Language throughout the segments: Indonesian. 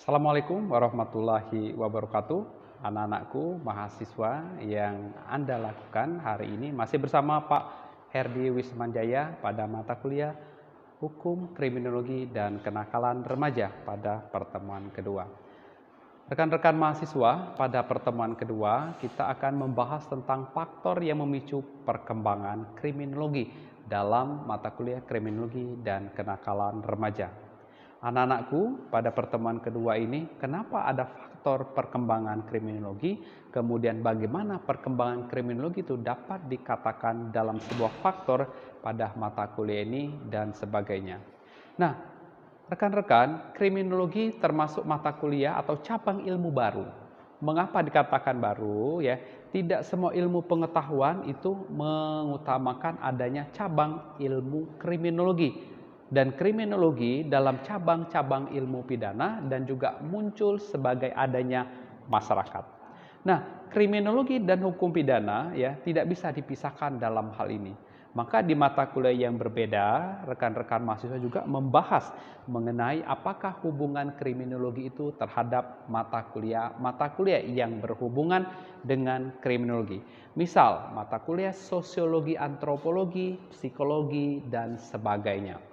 Assalamualaikum warahmatullahi wabarakatuh. Anak-anakku, mahasiswa yang Anda lakukan hari ini masih bersama Pak Herdi Wismanjaya pada mata kuliah Hukum Kriminologi dan Kenakalan Remaja pada pertemuan kedua. Rekan-rekan mahasiswa, pada pertemuan kedua kita akan membahas tentang faktor yang memicu perkembangan kriminologi dalam mata kuliah Kriminologi dan Kenakalan Remaja. Anak-anakku, pada pertemuan kedua ini, kenapa ada faktor perkembangan kriminologi, kemudian bagaimana perkembangan kriminologi itu dapat dikatakan dalam sebuah faktor pada mata kuliah ini, dan sebagainya. Nah, rekan-rekan, kriminologi termasuk mata kuliah atau cabang ilmu baru. Mengapa dikatakan baru? Ya, tidak semua ilmu pengetahuan itu mengutamakan adanya cabang ilmu kriminologi. Dan kriminologi dalam cabang-cabang ilmu pidana dan juga muncul sebagai adanya masyarakat. Nah, kriminologi dan hukum pidana ya tidak bisa dipisahkan dalam hal ini. Maka di mata kuliah yang berbeda, rekan-rekan mahasiswa juga membahas mengenai apakah hubungan kriminologi itu terhadap mata kuliah yang berhubungan dengan kriminologi. Misal, mata kuliah sosiologi, antropologi, psikologi, dan sebagainya.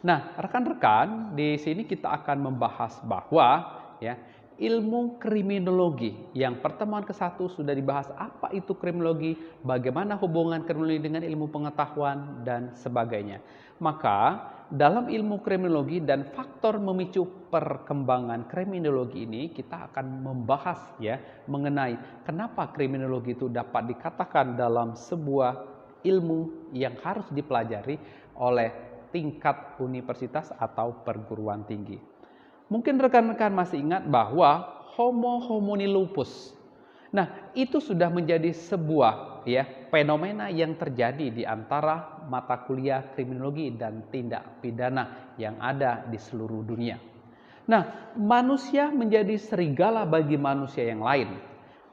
Nah, rekan-rekan, di sini kita akan membahas bahwa ya, ilmu kriminologi yang pertemuan ke-1 sudah dibahas apa itu kriminologi, bagaimana hubungan kriminologi dengan ilmu pengetahuan dan sebagainya. Maka dalam ilmu kriminologi dan faktor memicu perkembangan kriminologi ini kita akan membahas ya mengenai kenapa kriminologi itu dapat dikatakan dalam sebuah ilmu yang harus dipelajari oleh tingkat universitas atau perguruan tinggi. Mungkin rekan-rekan masih ingat bahwa Homo homini lupus. Nah, itu sudah menjadi sebuah ya fenomena yang terjadi di antara mata kuliah kriminologi dan tindak pidana yang ada di seluruh dunia. Nah, manusia menjadi serigala bagi manusia yang lain.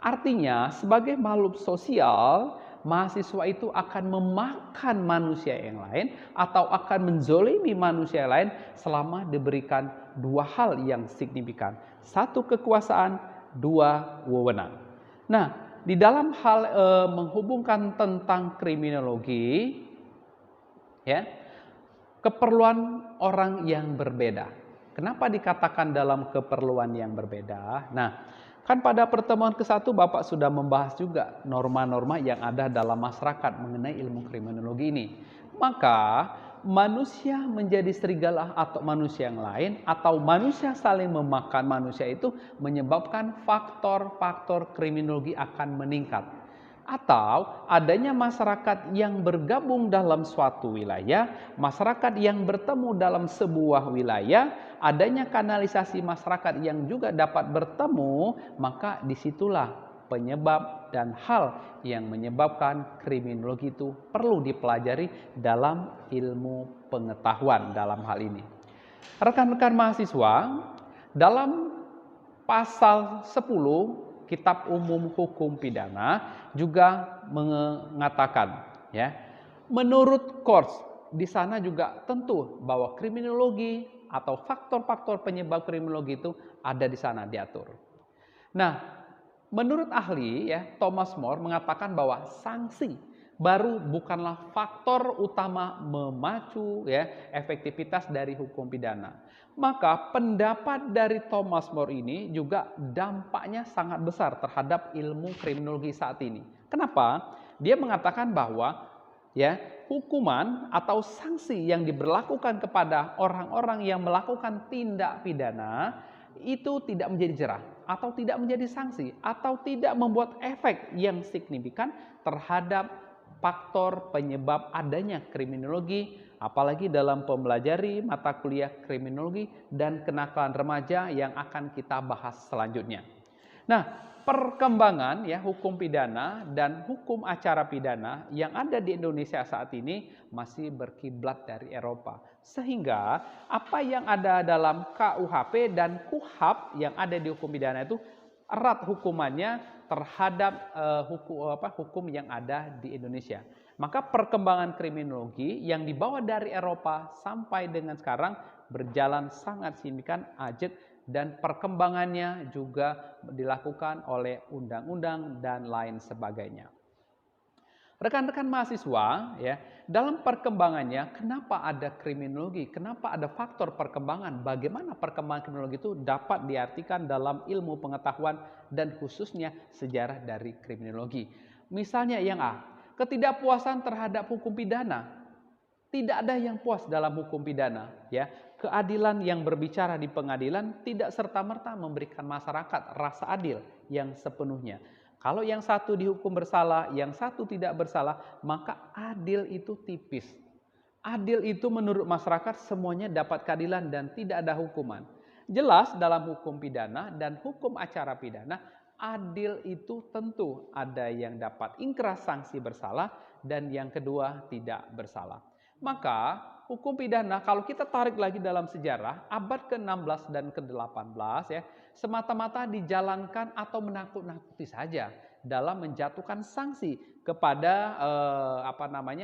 Artinya, sebagai makhluk sosial, mahasiswa itu akan memakan manusia yang lain atau akan menzolimi manusia yang lain selama diberikan dua hal yang signifikan. Satu, kekuasaan, dua, wewenang. Nah, di dalam hal menghubungkan tentang kriminologi, ya, keperluan orang yang berbeda. Kenapa dikatakan dalam keperluan yang berbeda? Nah, kan pada pertemuan ke-1 Bapak sudah membahas juga norma-norma yang ada dalam masyarakat mengenai ilmu kriminologi ini. Maka manusia menjadi serigala atau manusia yang lain atau manusia saling memakan manusia itu menyebabkan faktor-faktor kriminologi akan meningkat. Atau adanya masyarakat yang bergabung dalam suatu wilayah, masyarakat yang bertemu dalam sebuah wilayah, adanya kanalisasi masyarakat yang juga dapat bertemu, maka disitulah penyebab dan hal yang menyebabkan kriminologi itu perlu dipelajari dalam ilmu pengetahuan dalam hal ini. Rekan-rekan mahasiswa, dalam pasal 10 Kitab Umum Hukum Pidana juga mengatakan ya, menurut Kors di sana juga tentu bahwa kriminologi atau faktor-faktor penyebab kriminologi itu ada di sana diatur. Nah, menurut ahli ya Thomas More mengatakan bahwa sanksi baru bukanlah faktor utama memacu ya efektivitas dari hukum pidana. Maka pendapat dari Thomas More ini juga dampaknya sangat besar terhadap ilmu kriminologi saat ini. Kenapa? Dia mengatakan bahwa ya hukuman atau sanksi yang diberlakukan kepada orang-orang yang melakukan tindak pidana itu tidak menjadi jerah atau tidak menjadi sanksi atau tidak membuat efek yang signifikan terhadap faktor penyebab adanya kriminologi, apalagi dalam mempelajari mata kuliah kriminologi dan kenakalan remaja yang akan kita bahas selanjutnya. Nah, perkembangan ya hukum pidana dan hukum acara pidana yang ada di Indonesia saat ini masih berkiblat dari Eropa. Sehingga apa yang ada dalam KUHP dan KUHAP yang ada di hukum pidana itu erat hukumannya terhadap hukum yang ada di Indonesia. Maka perkembangan kriminologi yang dibawa dari Eropa sampai dengan sekarang berjalan sangat signifikan ajak dan perkembangannya juga dilakukan oleh undang-undang dan lain sebagainya. Rekan-rekan mahasiswa, ya, dalam perkembangannya, kenapa ada kriminologi? Kenapa ada faktor perkembangan? Bagaimana perkembangan kriminologi itu dapat diartikan dalam ilmu pengetahuan dan khususnya sejarah dari kriminologi? Misalnya yang A, ketidakpuasan terhadap hukum pidana. Tidak ada yang puas dalam hukum pidana, ya. Keadilan yang berbicara di pengadilan tidak serta-merta memberikan masyarakat rasa adil yang sepenuhnya. Kalau yang satu dihukum bersalah, yang satu tidak bersalah, maka adil itu tipis. Adil itu menurut masyarakat semuanya dapat keadilan dan tidak ada hukuman. Jelas dalam hukum pidana dan hukum acara pidana, adil itu tentu ada yang dapat ingkrah sanksi bersalah dan yang kedua tidak bersalah. Maka hukum pidana kalau kita tarik lagi dalam sejarah abad ke-16 dan ke-18 ya, semata-mata dijalankan atau menakut-nakuti saja dalam menjatuhkan sanksi kepada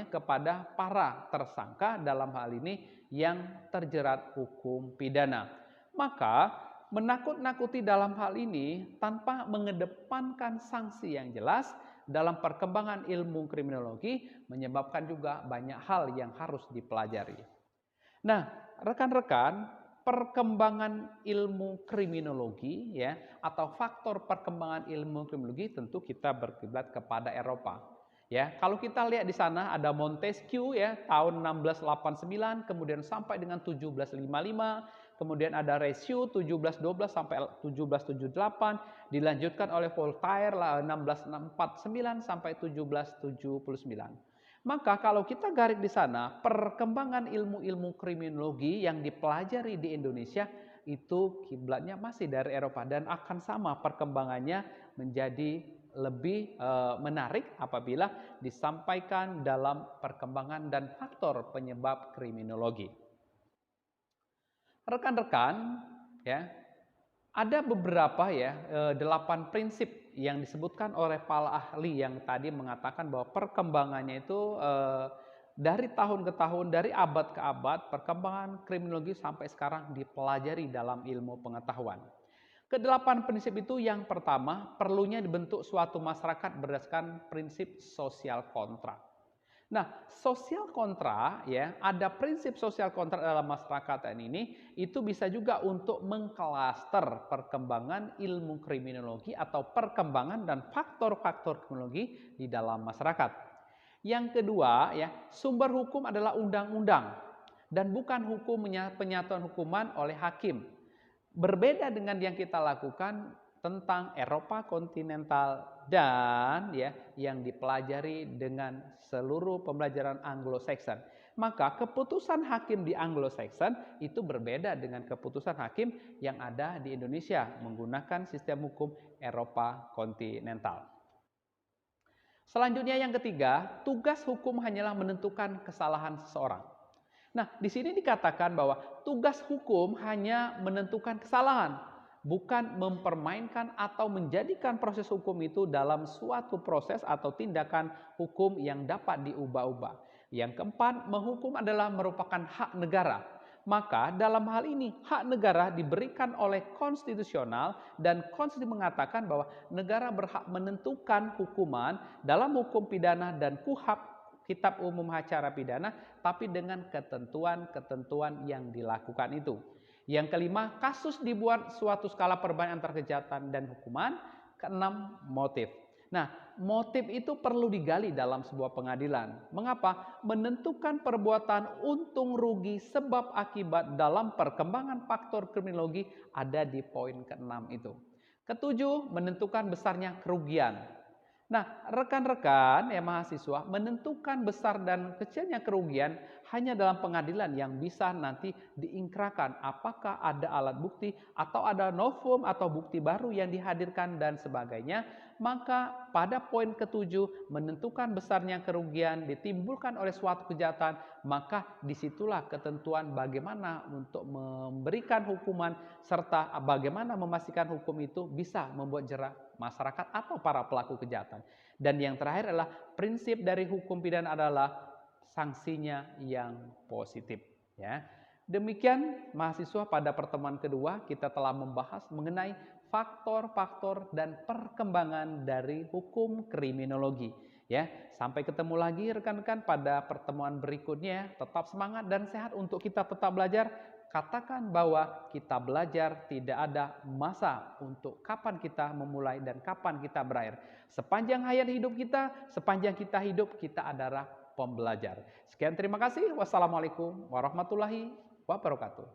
kepada para tersangka dalam hal ini yang terjerat hukum pidana. Maka menakut-nakuti dalam hal ini tanpa mengedepankan sanksi yang jelas dalam perkembangan ilmu kriminologi menyebabkan juga banyak hal yang harus dipelajari. Nah, rekan-rekan, perkembangan ilmu kriminologi ya atau faktor perkembangan ilmu kriminologi tentu kita berkiblat kepada Eropa. Ya, kalau kita lihat di sana ada Montesquieu ya tahun 1689 kemudian sampai dengan 1755, kemudian ada Recio 1712 sampai 1778, dilanjutkan oleh Voltaire 1649 sampai 1779. Maka kalau kita garis di sana, perkembangan ilmu-ilmu kriminologi yang dipelajari di Indonesia itu kiblatnya masih dari Eropa dan akan sama perkembangannya menjadi lebih menarik apabila disampaikan dalam perkembangan dan faktor penyebab kriminologi. Rekan-rekan, ya, ada beberapa ya 8 prinsip yang disebutkan oleh para ahli yang tadi mengatakan bahwa perkembangannya itu dari tahun ke tahun, dari abad ke abad, perkembangan kriminologi sampai sekarang dipelajari dalam ilmu pengetahuan. Kedelapan prinsip itu yang pertama, perlunya dibentuk suatu masyarakat berdasarkan prinsip sosial kontrak. Nah, sosial kontra ya, ada prinsip sosial kontrak dalam masyarakat ini itu bisa juga untuk mengklaster perkembangan ilmu kriminologi atau perkembangan dan faktor-faktor kriminologi di dalam masyarakat. Yang kedua ya, sumber hukum adalah undang-undang dan bukan hukum penyatuan hukuman oleh hakim. Berbeda dengan yang kita lakukan tentang Eropa kontinental dan ya yang dipelajari dengan seluruh pembelajaran Anglo-Saxon. Maka keputusan hakim di Anglo-Saxon itu berbeda dengan keputusan hakim yang ada di Indonesia menggunakan sistem hukum Eropa kontinental. Selanjutnya yang ketiga, tugas hukum hanyalah menentukan kesalahan seseorang. Nah, di sini dikatakan bahwa tugas hukum hanya menentukan kesalahan, bukan mempermainkan atau menjadikan proses hukum itu dalam suatu proses atau tindakan hukum yang dapat diubah-ubah. Yang keempat, menghukum adalah merupakan hak negara. Maka dalam hal ini hak negara diberikan oleh konstitusional dan konstitusi mengatakan bahwa negara berhak menentukan hukuman dalam hukum pidana dan KUHP Kitab Umum Acara Pidana, tapi dengan ketentuan-ketentuan yang dilakukan itu. Yang kelima, kasus dibuat suatu skala perbandingan antara kejahatan dan hukuman. Keenam, motif. Nah, motif itu perlu digali dalam sebuah pengadilan. Mengapa? Menentukan perbuatan untung rugi sebab akibat dalam perkembangan faktor kriminologi ada di poin keenam itu. Ketujuh, menentukan besarnya kerugian. Nah, rekan-rekan ya mahasiswa, menentukan besar dan kecilnya kerugian hanya dalam pengadilan yang bisa nanti diingkrahkan apakah ada alat bukti atau ada novum atau bukti baru yang dihadirkan dan sebagainya. Maka pada poin ketujuh, menentukan besarnya kerugian ditimbulkan oleh suatu kejahatan, maka disitulah ketentuan bagaimana untuk memberikan hukuman serta bagaimana memastikan hukum itu bisa membuat jerah masyarakat atau para pelaku kejahatan. Dan yang terakhir adalah prinsip dari hukum pidana adalah sanksinya yang positif, ya. Demikian mahasiswa, pada pertemuan kedua kita telah membahas mengenai faktor-faktor dan perkembangan dari hukum kriminologi. Ya, sampai ketemu lagi rekan-rekan pada pertemuan berikutnya. Tetap semangat dan sehat untuk kita tetap belajar. Katakan bahwa kita belajar tidak ada masa untuk kapan kita memulai dan kapan kita berakhir. Sepanjang hayat hidup kita, sepanjang kita hidup, kita adalah pembelajar. Sekian, terima kasih. Wassalamualaikum warahmatullahi wabarakatuh.